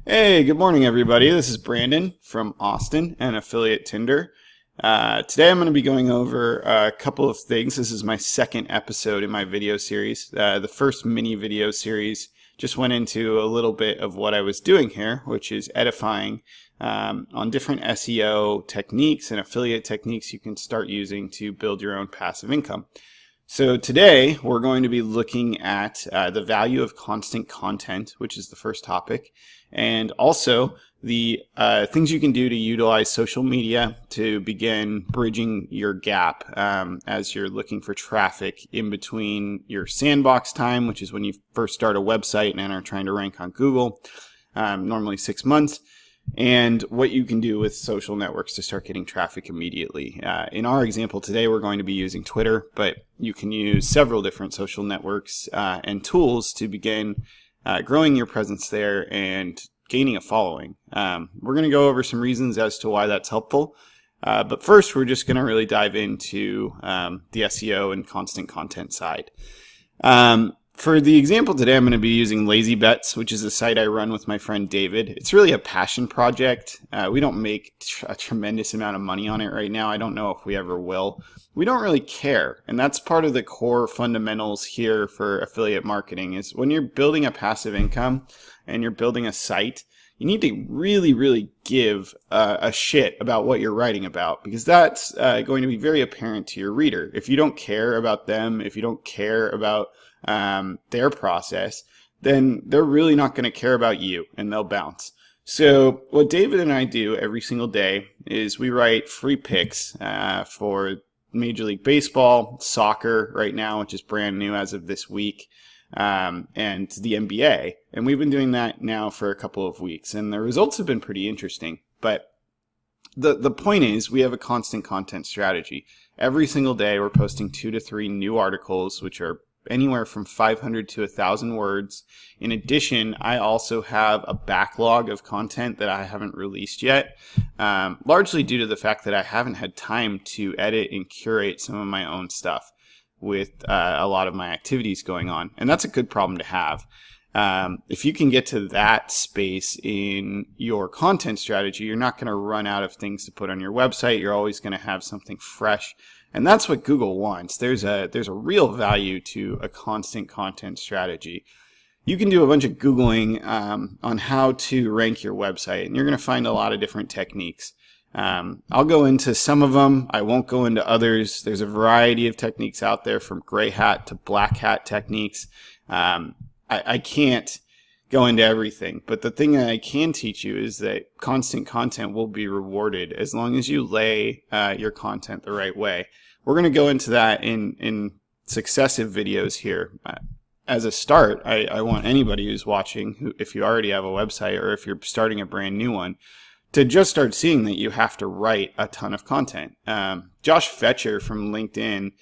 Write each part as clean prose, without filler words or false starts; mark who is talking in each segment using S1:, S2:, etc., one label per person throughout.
S1: Hey, good morning, everybody. This is Brandon from Austin and Affiliate Tinder. Today I'm going to be going over a couple of things. This is my second episode in my video series. The first mini video series just went into a little bit of what I was doing here, which is edifying on different SEO techniques and affiliate techniques you can start using to build your own passive income. So today we're going to be looking at the value of constant content, which is the first topic, and also the things you can do to utilize social media to begin bridging your gap as you're looking for traffic in between your sandbox time, which is when you first start a website and are trying to rank on Google, normally 6 months, and what you can do with social networks to start getting traffic immediately. In our example today, we're going to be using Twitter, but you can use several different social networks and tools to begin growing your presence there and gaining a following. We're going to go over some reasons as to why that's helpful. But first, we're just going to really dive into the SEO and constant content side. For the example today, I'm going to be using Lazy Bets, which is a site I run with my friend David. It's really a passion project. We don't make a tremendous amount of money on it right now. I don't know if we ever will. We don't really care. And that's part of the core fundamentals here for affiliate marketing is when you're building a passive income and you're building a site, you need to really, really give a shit about what you're writing about, because that's going to be very apparent to your reader. If you don't care about them, if you don't care about their process, then they're really not going to care about you and they'll bounce. So what David and I do every single day is we write free picks for Major League Baseball, soccer right now, which is brand new as of this week, and the NBA. And we've been doing that now for a couple of weeks, and the results have been pretty interesting. But the point is, we have a constant content strategy. Every single day, we're posting 2 to 3 new articles, which are anywhere from 500 to 1,000 words. In addition, I also have a backlog of content that I haven't released yet, largely due to the fact that I haven't had time to edit and curate some of my own stuff with a lot of my activities going on. And that's a good problem to have. If you can get to that space in your content strategy, you're not going to run out of things to put on your website. You're always going to have something fresh. And that's what Google wants. There's a real value to a constant content strategy. You can do a bunch of Googling on how to rank your website, and you're going to find a lot of different techniques. I'll go into some of them. I won't go into others. There's a variety of techniques out there, from gray hat to black hat techniques. I can't go into everything, but the thing that I can teach you is that constant content will be rewarded as long as you lay your content the right way. We're going to go into that in successive videos here. As a start, I want anybody who's watching, if you already have a website or if you're starting a brand new one, to just start seeing that you have to write a ton of content. Josh Fetcher from LinkedIn,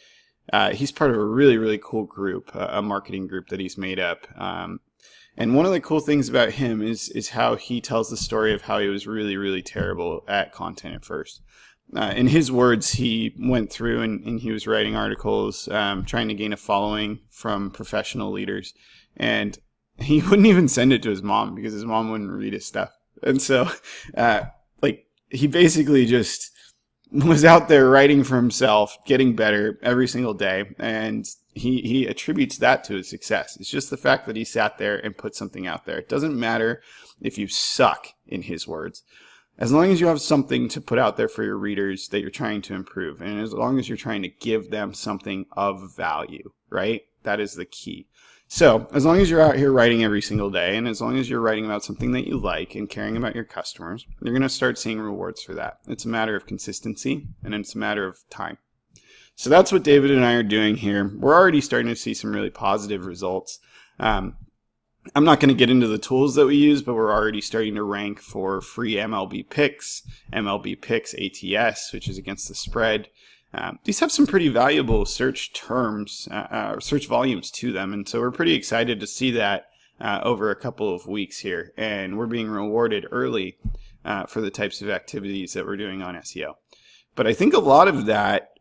S1: he's part of a really, really cool group, a marketing group that he's made up. And one of the cool things about him is how he tells the story of how he was really, really terrible at content at first. In his words, he went through and he was writing articles, trying to gain a following from professional leaders. And he wouldn't even send it to his mom because his mom wouldn't read his stuff. And so, he basically just was out there writing for himself, getting better every single day. And he attributes that to his success. It's just the fact that he sat there and put something out there. It doesn't matter if you suck, in his words. As long as you have something to put out there for your readers that you're trying to improve, and as long as you're trying to give them something of value, right? That is the key. So as long as you're out here writing every single day, and as long as you're writing about something that you like and caring about your customers, you're going to start seeing rewards for that. It's a matter of consistency, and it's a matter of time. So that's what David and I are doing here. We're already starting to see some really positive results. I'm not going to get into the tools that we use, but we're already starting to rank for free MLB picks ATS, which is against the spread. These have some pretty valuable search terms, search volumes to them. And so we're pretty excited to see that over a couple of weeks here. And we're being rewarded early for the types of activities that we're doing on SEO. But I think a lot of that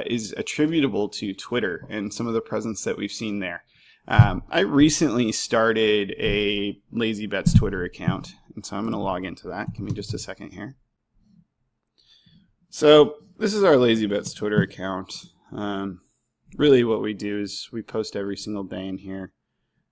S1: is attributable to Twitter and some of the presence that we've seen there. I recently started a Lazy Bets Twitter account, and so I'm going to log into that. Give me just a second here. So this is our Lazy Bets Twitter account. Really what we do is we post every single day in here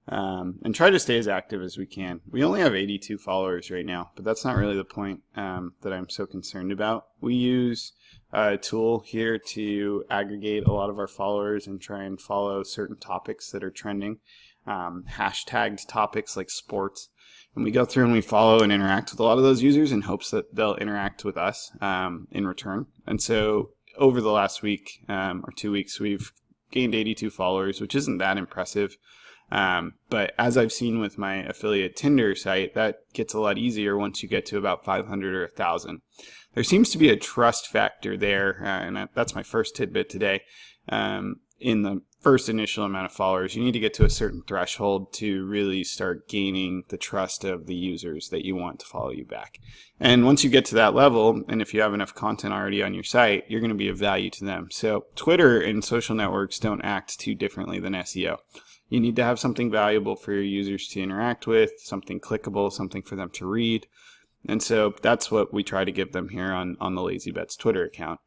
S1: and try to stay as active as we can. We only have 82 followers right now, but that's not really the point that I'm so concerned about. We use a tool here to aggregate a lot of our followers and try and follow certain topics that are trending, hashtagged topics like sports. And we go through and we follow and interact with a lot of those users in hopes that they'll interact with us in return. And so over the last week or 2 weeks, we've gained 82 followers, which isn't that impressive. But as I've seen with my affiliate Tinder site, that gets a lot easier once you get to about 500 or 1,000. There seems to be a trust factor there, and that's my first tidbit today. In the first initial amount of followers, you need to get to a certain threshold to really start gaining the trust of the users that you want to follow you back. And once you get to that level, and if you have enough content already on your site, you're going to be of value to them. So Twitter and social networks don't act too differently than SEO. You need to have something valuable for your users to interact with, something clickable, something for them to read. And so that's what we try to give them here on the Lazy Bets Twitter account.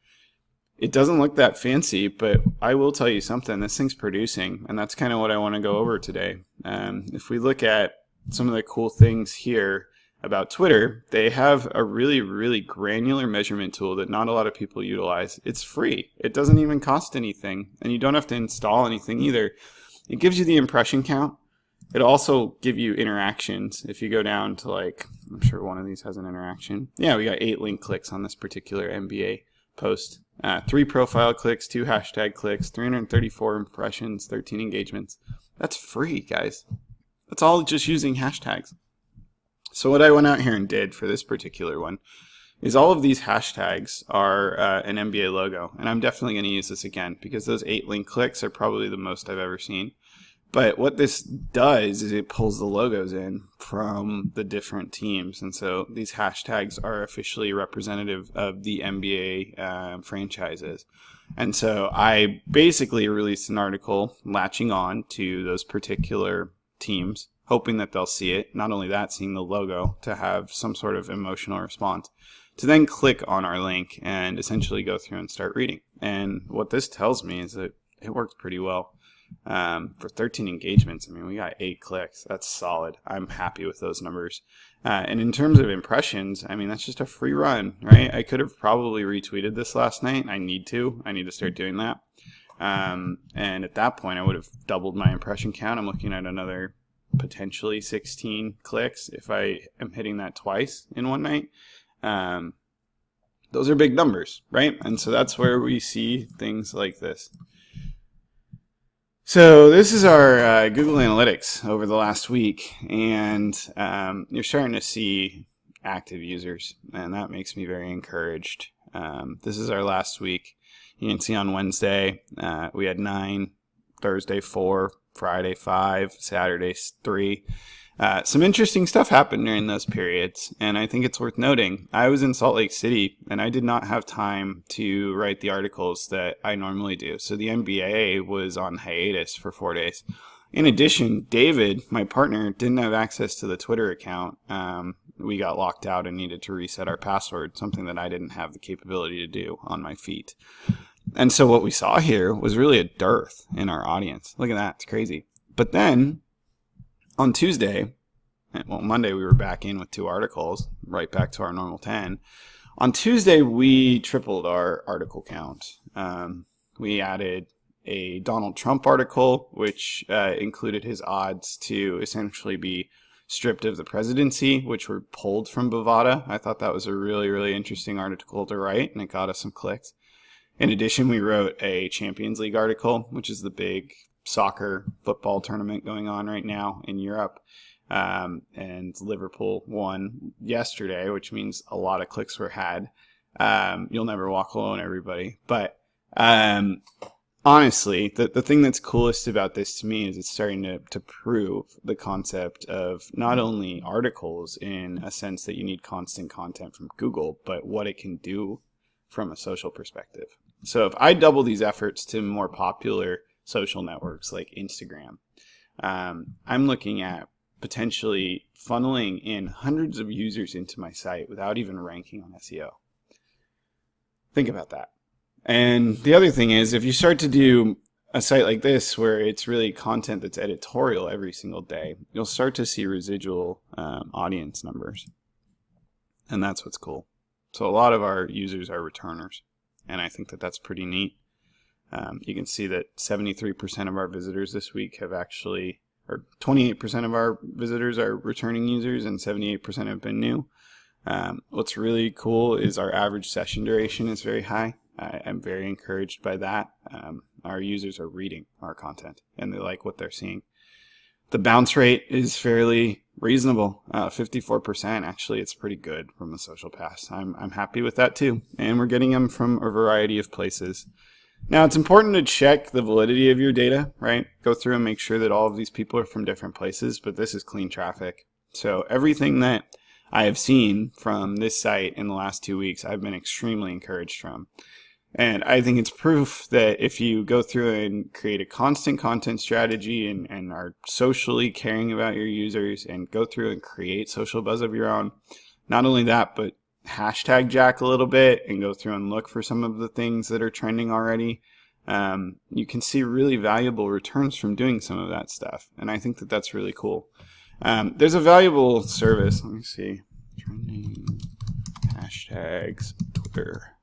S1: It doesn't look that fancy, but I will tell you something, this thing's producing, and that's kind of what I want to go over today. If we look at some of the cool things here about Twitter, they have a really, really granular measurement tool that not a lot of people utilize. It's free. It doesn't even cost anything, and you don't have to install anything either. It gives you the impression count. It also gives you interactions. If you go down to I'm sure one of these has an interaction. Yeah, we got 8 link clicks on this particular NBA post. 3 profile clicks, 2 hashtag clicks, 334 impressions, 13 engagements. That's free, guys. That's all just using hashtags. So what I went out here and did for this particular one is all of these hashtags are an NBA logo. And I'm definitely going to use this again because those 8 link clicks are probably the most I've ever seen. But what this does is it pulls the logos in from the different teams. And so these hashtags are officially representative of the NBA franchises. And so I basically released an article latching on to those particular teams, hoping that they'll see it. Not only that, seeing the logo to have some sort of emotional response, to then click on our link and essentially go through and start reading. And what this tells me is that it works pretty well. For 13 engagements, I mean, we got 8 clicks. That's solid. I'm happy with those numbers. And in terms of impressions, I mean, that's just a free run, right? I could have probably retweeted this last night. I need to start doing that. And at that point, I would have doubled my impression count. I'm looking at another potentially 16 clicks if I am hitting that twice in one night. Those are big numbers, right? And so that's where we see things like this. So this is our Google Analytics over the last week, and you're starting to see active users, and that makes me very encouraged. This is our last week. You can see on Wednesday we had 9, Thursday 4, Friday 5, Saturday 3. Some interesting stuff happened during those periods, and I think it's worth noting. I was in Salt Lake City, and I did not have time to write the articles that I normally do. So the NBA was on hiatus for 4 days. In addition, David, my partner, didn't have access to the Twitter account. We got locked out and needed to reset our password, something that I didn't have the capability to do on my feet. And so what we saw here was really a dearth in our audience. Look at that. It's crazy. But then on Tuesday, Monday we were back in with 2 articles, right back to our normal 10. On Tuesday, we tripled our article count. We added a Donald Trump article, which included his odds to essentially be stripped of the presidency, which were pulled from Bovada. I thought that was a really, really interesting article to write, and it got us some clicks. In addition, we wrote a Champions League article, which is the big soccer football tournament going on right now in Europe. And Liverpool won yesterday, which means a lot of clicks were had. You'll never walk alone, everybody. But honestly, the thing that's coolest about this to me is it's starting to prove the concept of not only articles in a sense that you need constant content from Google, but what it can do from a social perspective. So if I double these efforts to more popular social networks like Instagram, I'm looking at potentially funneling in hundreds of users into my site without even ranking on SEO. Think about that. And the other thing is, if you start to do a site like this where it's really content that's editorial every single day, you'll start to see residual audience numbers. And that's what's cool. So a lot of our users are returners. And I think that that's pretty neat. You can see that 73% of our visitors this week have actually, or 28% of our visitors are returning users and 78% have been new. What's really cool is our average session duration is very high. I'm very encouraged by that. Our users are reading our content and they like what they're seeing. The bounce rate is fairly reasonable, 54%. Actually, it's pretty good from the social pass. I'm happy with that too. And we're getting them from a variety of places. Now, it's important to check the validity of your data, right? Go through and make sure that all of these people are from different places, but this is clean traffic. So everything that I have seen from this site in the last 2 weeks, I've been extremely encouraged from. And I think it's proof that if you go through and create a constant content strategy and are socially caring about your users and go through and create social buzz of your own, not only that, but hashtag jack a little bit and go through and look for some of the things that are trending already, you can see really valuable returns from doing some of that stuff. And I think that that's really cool. There's a valuable service. Let me see. Trending hashtags Twitter.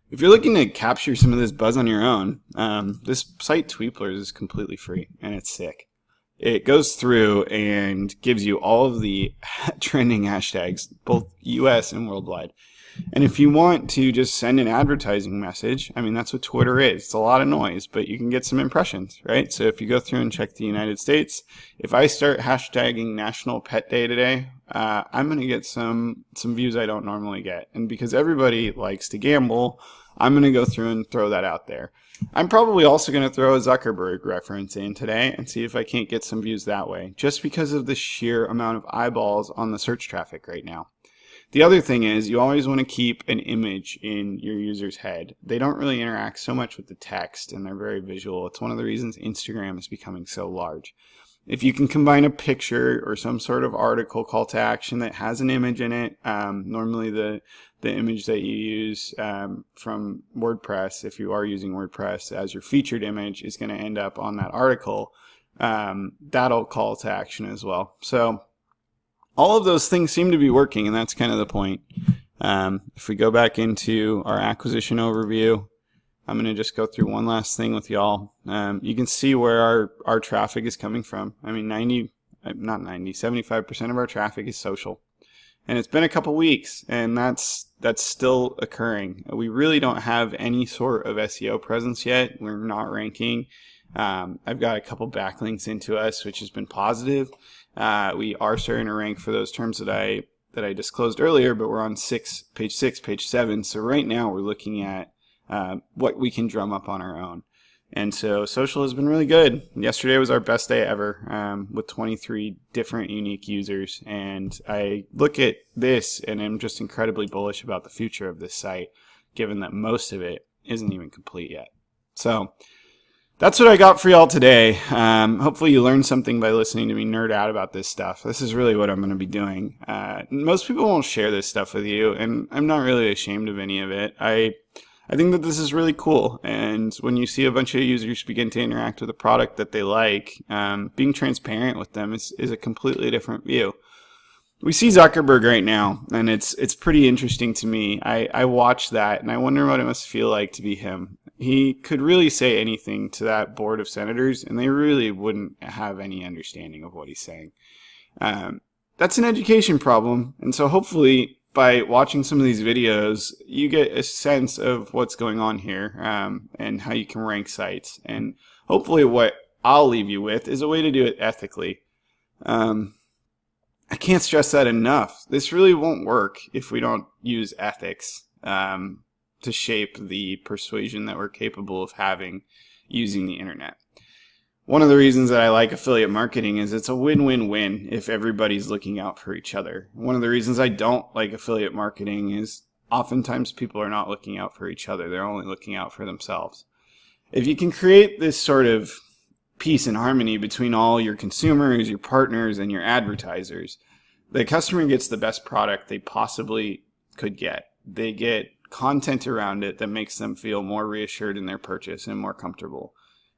S1: If you're looking to capture some of this buzz on your own, this site Tweeplers is completely free and it's sick. It goes through and gives you all of the trending hashtags, both US and worldwide. And if you want to just send an advertising message, I mean, that's what Twitter is. It's a lot of noise, but you can get some impressions, right? So if you go through and check the United States, if I start hashtagging National Pet Day today, I'm going to get some views I don't normally get. And because everybody likes to gamble, I'm going to go through and throw that out there. I'm probably also going to throw a Zuckerberg reference in today and see if I can't get some views that way, just because of the sheer amount of eyeballs on the search traffic right now. The other thing is you always want to keep an image in your user's head. They don't really interact so much with the text and they're very visual. It's one of the reasons Instagram is becoming so large. If you can combine a picture or some sort of article call to action that has an image in it, normally the image that you use from WordPress, if you are using WordPress as your featured image, is going to end up on that article. That'll call to action as well. So all of those things seem to be working, and that's kind of the point. If we go back into our acquisition overview, I'm going to just go through one last thing with y'all. You can see where our traffic is coming from. I mean, 75% of our traffic is social. And it's been a couple weeks, and that's still occurring. We really don't have any sort of SEO presence yet. We're not ranking. I've got a couple backlinks into us, which has been positive. We are starting to rank for those terms that I disclosed earlier, but we're on page 6, page 7. So right now we're looking at what we can drum up on our own. And so social has been really good. Yesterday was our best day ever with 23 different unique users. And I look at this and I'm just incredibly bullish about the future of this site, given that most of it isn't even complete yet. So that's what I got for y'all today. Hopefully you learned something by listening to me nerd out about this stuff. This is really what I'm going to be doing. Most people won't share this stuff with you, and I'm not really ashamed of any of it. I think that this is really cool, and when you see a bunch of users begin to interact with a product that they like, being transparent with them is a completely different view. We see Zuckerberg right now, and it's pretty interesting to me. I watch that, and I wonder what it must feel like to be him. He could really say anything to that board of senators, and they really wouldn't have any understanding of what he's saying. That's an education problem, and so hopefully by watching some of these videos, you get a sense of what's going on here and how you can rank sites. And hopefully what I'll leave you with is a way to do it ethically. I can't stress that enough. This really won't work if we don't use ethics to shape the persuasion that we're capable of having using the internet. One of the reasons that I like affiliate marketing is it's a win-win-win if everybody's looking out for each other. One of the reasons I don't like affiliate marketing is oftentimes people are not looking out for each other. They're only looking out for themselves. If you can create this sort of peace and harmony between all your consumers, your partners, and your advertisers. The customer gets the best product they possibly could get. They get content around it that makes them feel more reassured in their purchase and more comfortable.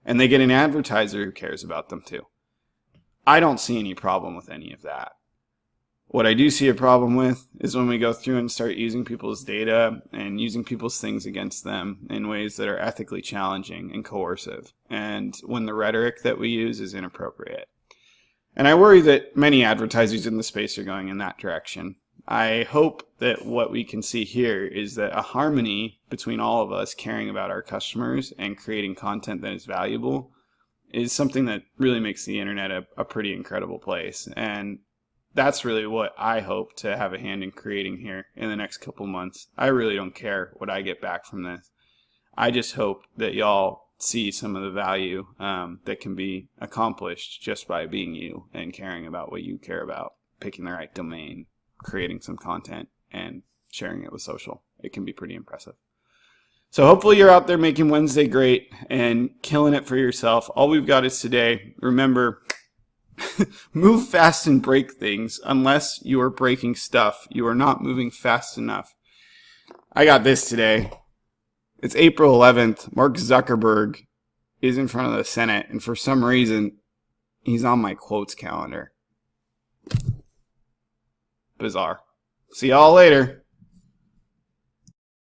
S1: And they get an advertiser who cares about them too. I don't see any problem with any of that. What I do see a problem with is when we go through and start using people's data and using people's things against them in ways that are ethically challenging and coercive, and when the rhetoric that we use is inappropriate. And I worry that many advertisers in the space are going in that direction. I hope that what we can see here is that a harmony between all of us caring about our customers and creating content that is valuable is something that really makes the internet a pretty incredible place. And that's really what I hope to have a hand in creating here in the next couple months. I really don't care what I get back from this. I just hope that y'all see some of the value that can be accomplished just by being you and caring about what you care about, picking the right domain, creating some content, and sharing it with social. It can be pretty impressive. So hopefully you're out there making Wednesday great and killing it for yourself. All we've got is today. Remember, move fast and break things. Unless you are breaking stuff, you are not moving fast enough. I got this today. It's April 11th. Mark Zuckerberg is in front of the Senate, and for some reason, he's on my quotes calendar. Bizarre. See y'all later.